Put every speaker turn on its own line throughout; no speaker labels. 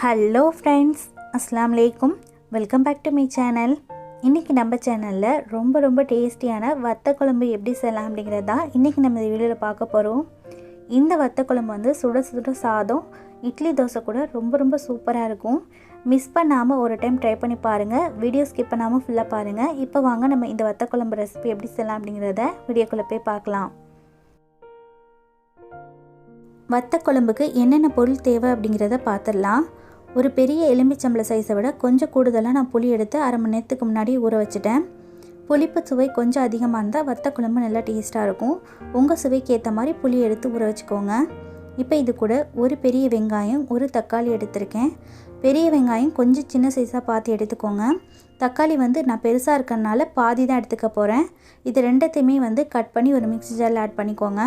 Hello friends, அஸ்ஸலாமு அலைக்கும். Welcome back to my channel. இன்றைக்கி நம்ம சேனலில் ரொம்ப டேஸ்டியான வத்த குழம்பு எப்படி செய்யலாம் அப்படிங்கிறது தான் இன்றைக்கி நம்ம இந்த வீடியோவில் பார்க்க போகிறோம். இந்த வத்த குழம்பு வந்து சுட சுட சாதம், இட்லி, தோசை கூட ரொம்ப சூப்பராக இருக்கும். மிஸ் பண்ணாமல் ஒரு டைம் ட்ரை பண்ணி பாருங்கள். வீடியோ ஸ்கிப் பண்ணாமல் ஃபுல்லாக பாருங்கள். இப்போ வாங்க நம்ம இந்த வத்த குழம்பு ரெசிபி எப்படி செய்யலாம் அப்படிங்கிறத வீடியோக்குள்ளே போய் பார்க்கலாம். வத்த குழம்புக்கு என்னென்ன பொருள் தேவை அப்படிங்கிறத பார்த்துடலாம். ஒரு பெரிய எலுமிச்சம்பழ சைஸை விட கொஞ்சம் கூடுதலாக நான் புளி எடுத்து அரை மணி நேரத்துக்கு முன்னாடி ஊற வச்சுட்டேன். புளிப்பு சுவை கொஞ்சம் அதிகமாக இருந்தால் வத்த குழம்பு நல்லா டேஸ்ட்டாக இருக்கும். உங்கள் சுவைக்கு ஏற்ற மாதிரி புளி எடுத்து ஊற வச்சுக்கோங்க. இப்போ இது கூட ஒரு பெரிய வெங்காயம், ஒரு தக்காளி எடுத்திருக்கேன். பெரிய வெங்காயம் கொஞ்சம் சின்ன சைஸாக பார்த்து எடுத்துக்கோங்க. தக்காளி வந்து நான் பெருசாக இருக்கிறனால பாதி தான் எடுத்துக்க போகிறேன். இது ரெண்டத்தையுமே வந்து கட் பண்ணி ஒரு மிக்ஸி ஜாரில் ஆட் பண்ணிக்கோங்க.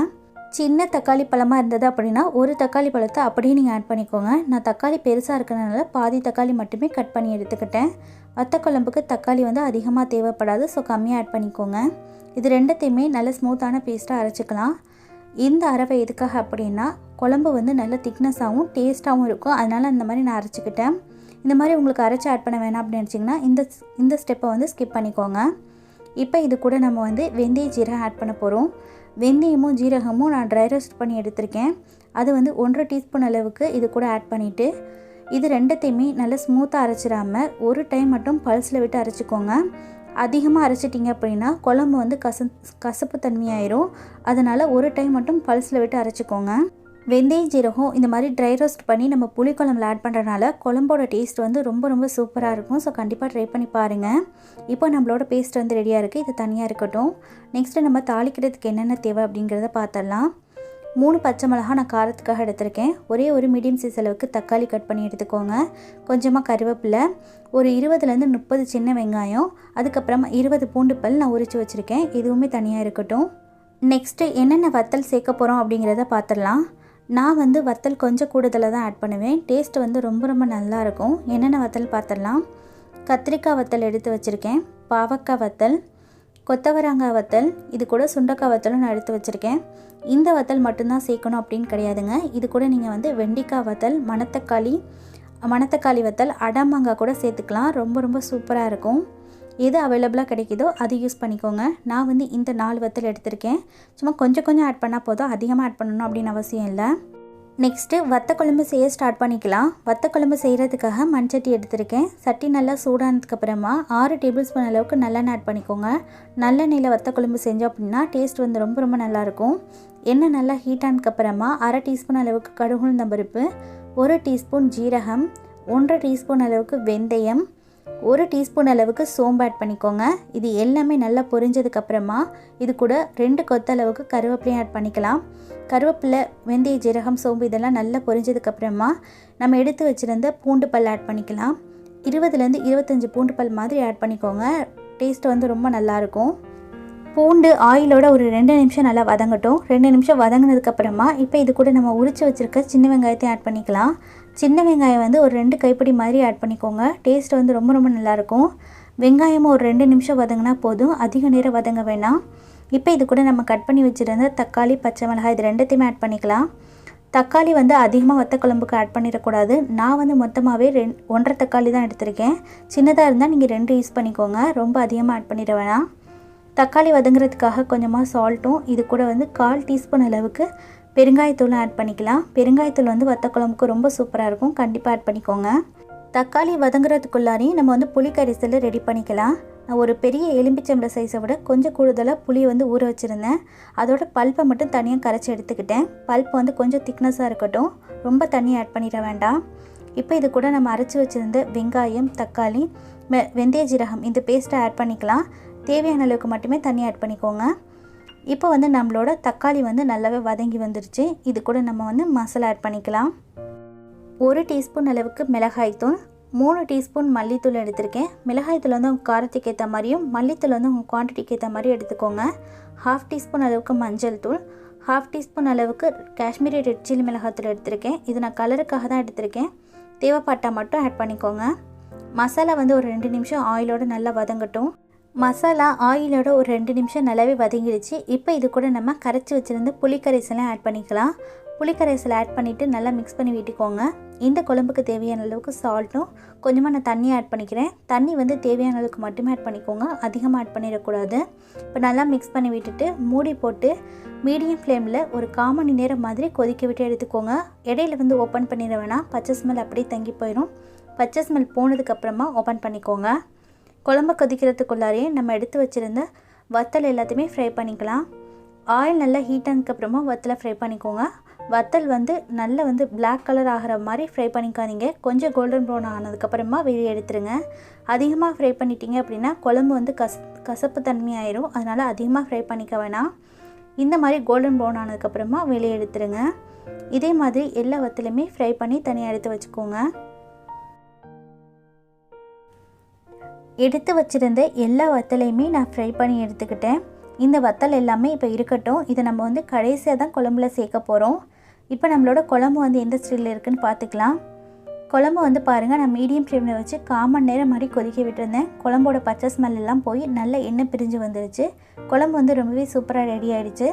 சின்ன தக்காளி பழமாக இருந்தது அப்படின்னா ஒரு தக்காளி பழத்தை அப்படியே நீங்கள் ஆட் பண்ணிக்கோங்க. நான் தக்காளி பெருசாக இருக்கிறனால பாதி தக்காளி மட்டுமே கட் பண்ணி எடுத்துக்கிட்டேன். வத்த குழம்புக்கு தக்காளி வந்து அதிகமாக தேவைப்படாது, ஸோ கம்மியாக ஆட் பண்ணிக்கோங்க. இது ரெண்டத்தையுமே நல்ல ஸ்மூத்தான பேஸ்ட்டாக அரைச்சிக்கலாம். இந்த அரைவை எதுக்காக அப்படின்னா குழம்பு வந்து நல்ல திக்னஸாகவும் டேஸ்ட்டாகவும் இருக்கும். அதனால் இந்த மாதிரி நான் அரைச்சிக்கிட்டேன். இந்த மாதிரி உங்களுக்கு அரைச்சி ஆட் பண்ண வேணாம் அப்படின்னு நினச்சிங்கன்னா இந்த ஸ்டெப்பை வந்து ஸ்கிப் பண்ணிக்கோங்க. இப்போ இது கூட நம்ம வந்து வெந்தய ஜீரகம் ஆட் பண்ண போகிறோம். வெந்தயமும் ஜீரகமும் நான் ட்ரை ரோஸ்ட் பண்ணி எடுத்திருக்கேன். அது வந்து 1.5 டீஸ்பூன் அளவுக்கு இது கூட ஆட் பண்ணிவிட்டு இது ரெண்டத்தையுமே நல்லா ஸ்மூத்தாக அரைச்சிடாமல் ஒரு டைம் மட்டும் பல்ஸில் விட்டு அரைச்சிக்கோங்க. அதிகமாக அரைச்சிட்டிங்க அப்படின்னா குழம்பு வந்து கசப்பு தன்மையாயிரும். அதனால் ஒரு டைம் மட்டும் பல்ஸில் விட்டு அரைச்சிக்கோங்க. வெந்தய ஜீரகம் இந்த மாதிரி ட்ரை ரோஸ்ட் பண்ணி நம்ம புளிக்குழம்புல ஆட் பண்ணுறதுனால குழம்போட டேஸ்ட் வந்து ரொம்ப சூப்பராக இருக்கும். ஸோ கண்டிப்பாக ட்ரை பண்ணி பாருங்கள். இப்போ நம்மளோட பேஸ்ட் வந்து ரெடியாக இருக்குது. இது தனியாக இருக்கட்டும். நெக்ஸ்ட்டு நம்ம தாளிக்கிறதுக்கு என்னென்ன தேவை அப்படிங்கிறத பார்த்துடலாம். 3 பச்சை மிளகா நான் காரத்துக்காக எடுத்திருக்கேன். ஒரு மீடியம் சைஸ் அளவுக்கு தக்காளி கட் பண்ணி எடுத்துக்கோங்க. கொஞ்சமாக கருவேப்பிலை, ஒரு 20லேருந்து 30 சின்ன வெங்காயம், அதுக்கப்புறமா 20 பூண்டு பல் நான் உரித்து வச்சுருக்கேன். இதுவுமே தனியாக இருக்கட்டும். நெக்ஸ்ட்டு என்னென்ன வத்தல் சேர்க்க போகிறோம் அப்படிங்கிறத பார்த்துடலாம். நான் வந்து வத்தல் கொஞ்சம் கூடுதலாக தான் ஆட் பண்ணுவேன். டேஸ்ட் வந்து ரொம்ப நல்லாயிருக்கும். என்னென்ன வத்தல் பார்த்துடலாம். கத்திரிக்காய் வத்தல் எடுத்து வச்சுருக்கேன். பாவக்காய் வத்தல், கொத்தவரங்காய் வத்தல், இது கூட சுண்டக்காய் வத்தலும் நான் எடுத்து வச்சுருக்கேன். இந்த வத்தல் மட்டும்தான் சேர்க்கணும் அப்படின்னு கிடையாதுங்க. இது கூட நீங்கள் வந்து வெண்டிக்காய் வத்தல், மணத்தக்காளி வத்தல், அடமாங்காய் கூட சேர்த்துக்கலாம். ரொம்ப சூப்பராக இருக்கும். எது அவைலபிளாக கிடைக்குதோ அது யூஸ் பண்ணிக்கோங்க. நான் வந்து இந்த 4 வத்தல் எடுத்திருக்கேன். சும்மா கொஞ்சம் ஆட் பண்ணால் போதும், அதிகமாக ஆட் பண்ணணும் அப்படின்னு அவசியம் இல்லை. நெக்ஸ்ட்டு வத்த குழம்பு செய்ய ஸ்டார்ட் பண்ணிக்கலாம். வத்த குழம்பு செய்கிறதுக்காக மண்சட்டி எடுத்திருக்கேன். சட்டி நல்லா சூடானதுக்கப்புறமா 6 டேபிள் ஸ்பூன் அளவுக்கு நல்லெண்ணெய் ஆட் பண்ணிக்கோங்க. நல்லெண்ணெயில் வத்த குழம்பு செஞ்சோம் அப்படின்னா டேஸ்ட் வந்து ரொம்ப நல்லாயிருக்கும். எண்ணெய் நல்லா ஹீட் ஆனதுக்கப்புறமா 1/2 டீஸ்பூன் அளவுக்கு கடுகு உளுந்தம் பருப்பு, 1 டீஸ்பூன் ஜீரகம், 1/2 டீஸ்பூன் அளவுக்கு வெந்தயம், 1 டீஸ்பூன் அளவுக்கு சோம்பு ஆட் பண்ணிக்கோங்க. இது எல்லாமே நல்லா பொரிஞ்சதுக்கப்புறமா இது கூட 2 கொத்த அளவுக்கு கருவேப்பிலையும் ஆட் பண்ணிக்கலாம். கருவேப்பிலை, வெந்தய, ஜீரகம், சோம்பு இதெல்லாம் நல்லா பொரிஞ்சதுக்கப்புறமா நம்ம எடுத்து வச்சுருந்த பூண்டு பல் ஆட் பண்ணிக்கலாம். 20லேருந்து 25 பூண்டு பல் மாதிரி ஆட் பண்ணிக்கோங்க. டேஸ்ட் வந்து ரொம்ப நல்லாயிருக்கும். பூண்டு ஆயிலோட ஒரு 2 நிமிஷம் நல்லா வதங்கட்டும். 2 நிமிஷம் வதங்கினதுக்கப்புறமா இப்போ இது கூட நம்ம உரித்து வச்சுருக்க சின்ன வெங்காயத்தையும் ஆட் பண்ணிக்கலாம். சின்ன வெங்காயம் வந்து ஒரு 2 கைப்பிடி மாதிரி ஆட் பண்ணிக்கோங்க. டேஸ்ட் வந்து ரொம்ப நல்லாயிருக்கும். வெங்காயமும் ஒரு 2 நிமிஷம் வதங்கினா போதும், அதிக நேரம் வதங்க வேணாம். இப்போ இது கூட நம்ம கட் பண்ணி வச்சுருந்த தக்காளி, பச்சை மிளகாய் இது ரெண்டுத்தையுமே ஆட் பண்ணிக்கலாம். தக்காளி வந்து அதிகமாக வத்த குழம்புக்கு ஆட் பண்ணிடக்கூடாது. நான் வந்து மொத்தமாகவே 1.5 தக்காளி தான் எடுத்திருக்கேன். சின்னதாக இருந்தால் நீங்கள் 2 யூஸ் பண்ணிக்கோங்க. ரொம்ப அதிகமாக ஆட் பண்ணிட வேணாம். தக்காளி வதங்குறதுக்காக கொஞ்சமாக சால்ட்டும், இது கூட வந்து 1/4 டீஸ்பூன் அளவுக்கு பெருங்காயத்தூளும் ஆட் பண்ணிக்கலாம். பெருங்காயத்தூள் வந்து வத்த குழம்புக்கு ரொம்ப சூப்பராக இருக்கும். கண்டிப்பாக ஆட் பண்ணிக்கோங்க. தக்காளி வதங்குறதுக்குள்ளாரையும் நம்ம வந்து புளி கரைசல் ரெடி பண்ணிக்கலாம். நான் ஒரு பெரிய எலும்பிச்சம்பழ சைஸை விட கொஞ்சம் கூடுதலாக புளியை வந்து ஊற வச்சுருந்தேன். அதோட பல்ப்பை மட்டும் தனியாக கரைச்சி எடுத்துக்கிட்டேன். பல்ப் வந்து கொஞ்சம் திக்னஸாக இருக்கட்டும், ரொம்ப தண்ணி ஆட் பண்ணிட வேண்டாம். இப்போ இது கூட நம்ம அரைச்சி வச்சுருந்த வெங்காயம், தக்காளி, வெந்தய ஜீரகம் இந்த பேஸ்ட்டை ஆட் பண்ணிக்கலாம். தேவையான அளவுக்கு மட்டுமே தண்ணி ஆட் பண்ணிக்கோங்க. இப்போ வந்து நம்மளோட தக்காளி வந்து நல்லாவே வதங்கி வந்துருச்சு. இது கூட நம்ம வந்து மசாலா ஆட் பண்ணிக்கலாம். 1 டீஸ்பூன் அளவுக்கு மிளகாய்த்தூள், 3 டீஸ்பூன் மல்லித்தூள் எடுத்திருக்கேன். மிளகாய்த்தூள் வந்து உங்கள் காரத்துக்கு ஏற்ற மாதிரியும் மல்லித்தூள் வந்து உங்கள் குவான்டிட்டிக்கு ஏற்ற மாதிரி எடுத்துக்கோங்க. 1/2 டீஸ்பூன் அளவுக்கு மஞ்சள் தூள், 1/2 டீஸ்பூன் அளவுக்கு காஷ்மீரி ரெட் சில்லி மிளகாய்த்தூள் எடுத்திருக்கேன். இது நான் கலருக்காக தான் எடுத்திருக்கேன். தேவைப்பட்டால் மட்டும் ஆட் பண்ணிக்கோங்க. மசாலா வந்து ஒரு 2 நிமிஷம் ஆயிலோடு நல்லா வதங்கட்டும். மசாலா ஆயிலோட ஒரு 2 நிமிஷம் நல்லாவே வதங்கிடுச்சு. இப்போ இது கூட நம்ம கரைச்சி வச்சுருந்த புளி கரைசலாம் ஆட் பண்ணிக்கலாம். புளிக்கரைசல் ஆட் பண்ணிவிட்டு நல்லா மிக்ஸ் பண்ணி விட்டுக்கோங்க. இந்த குழம்புக்கு தேவையான அளவுக்கு சால்ட்டும் கொஞ்சமாக நான் தண்ணி ஆட் பண்ணிக்கிறேன். தண்ணி வந்து தேவையான அளவுக்கு மட்டுமே ஆட் பண்ணிக்கோங்க, அதிகமாக ஆட் பண்ணிடக்கூடாது. இப்போ நல்லா மிக்ஸ் பண்ணி விட்டுட்டு மூடி போட்டு மீடியம் ஃப்ளேமில் ஒரு 1/4 மணி நேரம் மாதிரி கொதிக்க விட்டு எடுத்துக்கோங்க. இடையில வந்து ஓப்பன் பண்ணிட வேணாம், பச்சை ஸ்மெல் அப்படியே தங்கி போயிடும். பச்சை ஸ்மெல் போனதுக்கப்புறமா ஓப்பன் பண்ணிக்கோங்க. குழம்பு கொதிக்கிறதுக்குள்ளாரையே நம்ம எடுத்து வச்சுருந்த வத்தல் எல்லாத்தையுமே ஃப்ரை பண்ணிக்கலாம். ஆயில் நல்லா ஹீட் ஆனதுக்கப்புறமா வத்தலை ஃப்ரை பண்ணிக்கோங்க. வத்தல் வந்து நல்லா வந்து பிளாக் கலர் ஆகிற மாதிரி ஃப்ரை பண்ணிக்காதீங்க. கொஞ்சம் கோல்டன் ப்ரௌன் ஆனதுக்கப்புறமா வெளியே எடுத்துருங்க. அதிகமாக ஃப்ரை பண்ணிட்டீங்க அப்படின்னா குழம்பு வந்து கசப்பு தன்மை ஆயிரும். அதனால் அதிகமாக ஃப்ரை பண்ணிக்க வேணாம். இந்த மாதிரி கோல்டன் ப்ரௌன் ஆனதுக்கப்புறமா வெளியே எடுத்துருங்க. இதே மாதிரி எல்லா வத்தலையுமே ஃப்ரை பண்ணி தனியாக எடுத்து வச்சுக்கோங்க. எடுத்து வச்சுருந்த எல்லா வத்தலையுமே நான் ஃப்ரை பண்ணி எடுத்துக்கிட்டேன். இந்த வத்தல் எல்லாமே இப்போ இருக்கட்டும். இதை நம்ம வந்து கடைசியாக தான் குழம்புல சேர்க்க போகிறோம். இப்போ நம்மளோட குழம்பு வந்து எந்த ஸ்டைலில் இருக்குதுன்னு பார்த்துக்கலாம். குழம்பு வந்து பாருங்கள், நான் மீடியம் ஃப்ளேமில் வச்சு 1/4 மணி நேரம் மாதிரி கொதிக்க விட்டுருந்தேன். குழம்போட பச்சை ஸ்மெல் எல்லாம் போய் நல்ல எண்ணெய் பிரிஞ்சு வந்துருச்சு. குழம்பு வந்து ரொம்பவே சூப்பராக ரெடி ஆகிடுச்சு.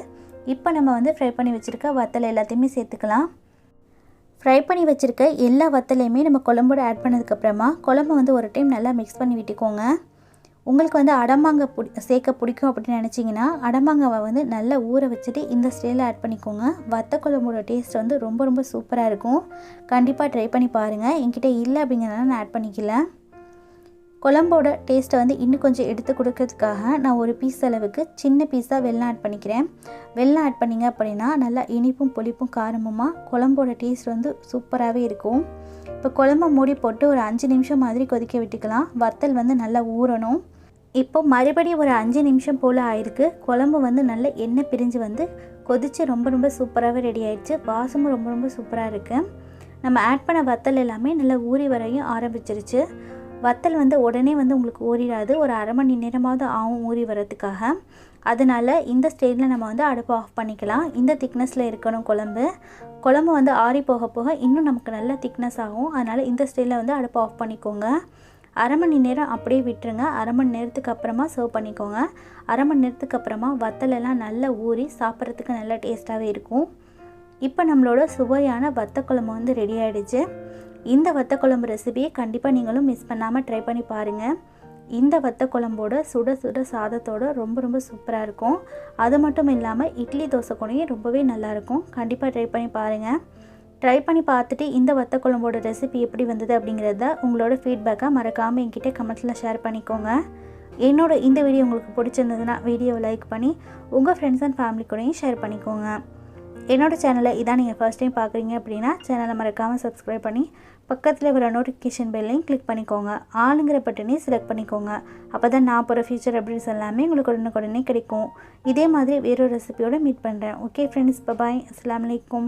இப்போ நம்ம வந்து ஃப்ரை பண்ணி வச்சுருக்க வத்தல் எல்லாத்தையுமே சேர்த்துக்கலாம். ஃப்ரை பண்ணி வச்சுருக்க எல்லா வத்தலையுமே நம்ம குழம்போட ஆட் பண்ணதுக்கப்புறமா குழம்பு வந்து ஒரு டைம் நல்லா மிக்ஸ் பண்ணி விட்டுக்கோங்க. உங்களுக்கு வந்து அடமாங்காய் சேர்க்க பிடிக்கும் அப்படின்னு நினச்சிங்கன்னா அடமாங்காவை வந்து நல்லா ஊற வச்சுட்டு இந்த ஸ்டைலில் ஆட் பண்ணிக்கோங்க. வத்த குழம்போட டேஸ்ட் வந்து ரொம்ப ரொம்ப சூப்பராக இருக்கும். கண்டிப்பாக ட்ரை பண்ணி பாருங்கள். என்கிட்ட இல்லை அப்படிங்கிறனால நான் ஆட் பண்ணிக்கல. குழம்போட டேஸ்ட்டை வந்து இன்னும் கொஞ்சம் எடுத்து கொடுக்கறதுக்காக நான் ஒரு பீஸ் அளவுக்கு சின்ன பீஸாக வெல்லம் ஆட் பண்ணிக்கிறேன். வெல்லம் ஆட் பண்ணிங்க அப்படின்னா நல்லா இனிப்பும் புளிப்பும் காரமுமாக குழம்போட டேஸ்ட் வந்து சூப்பராகவே இருக்கும். இப்போ குழம்பு மூடி போட்டு ஒரு 5 நிமிஷம் மாதிரி கொதிக்க விட்டுக்கலாம். வத்தல் வந்து நல்லா ஊறணும். இப்போ மறுபடியும் ஒரு 5 நிமிஷம் போல் ஆயிருக்கு. குழம்பு வந்து நல்ல எண்ணெய் பிரிஞ்சு வந்து கொதித்து ரொம்ப ரொம்ப சூப்பராகவே ரெடி ஆயிடுச்சு. வாசமும் ரொம்ப ரொம்ப சூப்பராக இருக்குது. நம்ம ஆட் பண்ண வத்தல் எல்லாமே நல்லா ஊறி வரையும் ஆரம்பிச்சிருச்சு. வத்தல் வந்து உடனே வந்து உங்களுக்கு ஊறிடாது, ஒரு 1/2 மணி நேரமாவது ஆகும் ஊறி வரதுக்காக. அதனால் இந்த ஸ்டேஜில் நம்ம வந்து அடுப்பு ஆஃப் பண்ணிக்கலாம். இந்த திக்னஸில் இருக்கணும் குழம்பு. குழம்பு வந்து ஆறி போக போக இன்னும் நமக்கு நல்ல திக்னஸ் ஆகும். அதனால் இந்த ஸ்டேஜில் வந்து அடுப்பு ஆஃப் பண்ணிக்கோங்க. 1/2 மணி நேரம் அப்படியே விட்டுருங்க. 1/2 மணி நேரத்துக்கு அப்புறமா சர்வ் பண்ணிக்கோங்க. 1/2 மணி நேரத்துக்கு அப்புறமா வத்தலெல்லாம் நல்லா ஊறி சாப்பிட்றதுக்கு நல்லா டேஸ்ட்டாகவே இருக்கும். இப்போ நம்மளோட சுவையான வத்த குழம்பு வந்து ரெடி ஆகிடுச்சு. இந்த வத்த குழம்பு ரெசிபியை கண்டிப்பாக நீங்களும் மிஸ் பண்ணாமல் ட்ரை பண்ணி பாருங்கள். இந்த வத்த குழம்போட சுட சுட சாதத்தோடு ரொம்ப ரொம்ப சூப்பராக இருக்கும். அது மட்டும் இல்லாமல் இட்லி தோசை கூடயும் ரொம்பவே நல்லாயிருக்கும். கண்டிப்பாக ட்ரை பண்ணி பாருங்கள். ட்ரை பண்ணி பார்த்துட்டு இந்த வத்த குழம்போட ரெசிபி எப்படி வந்தது அப்படிங்கிறத உங்களோட ஃபீட்பேக்காக மறக்காமல் என்கிட்ட கமெண்ட்ஸில் ஷேர் பண்ணிக்கோங்க. என்னோட இந்த வீடியோ உங்களுக்கு பிடிச்சிருந்ததுன்னா வீடியோவை லைக் பண்ணி உங்கள் ஃப்ரெண்ட்ஸ் அண்ட் ஃபேமிலி கூடயும் ஷேர் பண்ணிக்கோங்க. என்னோடய சேனலை இதான் நீங்கள் ஃபர்ஸ்ட் டைம் பார்க்குறீங்க அப்படின்னா சேனலை மறக்காமல் சப்ஸ்கிரைப் பண்ணி பக்கத்தில் வர நோட்டிஃபிகேஷன் பெல்லையும் கிளிக் பண்ணிக்கோங்க. ஆளுங்கிற பட்டனையும் செலக்ட் பண்ணிக்கோங்க. அப்போ தான் நான் போகிற ஃபியூச்சர் அப்டேட்ஸ் எல்லாமே உங்களுக்கு உடனுக்குடனே கிடைக்கும். இதே மாதிரி வேறொரு ரெசிபியோடு மீட் பண்ணுறேன். ஓகே ஃப்ரெண்ட்ஸ், பாய். அஸ்ஸலாமு அலைக்கும்.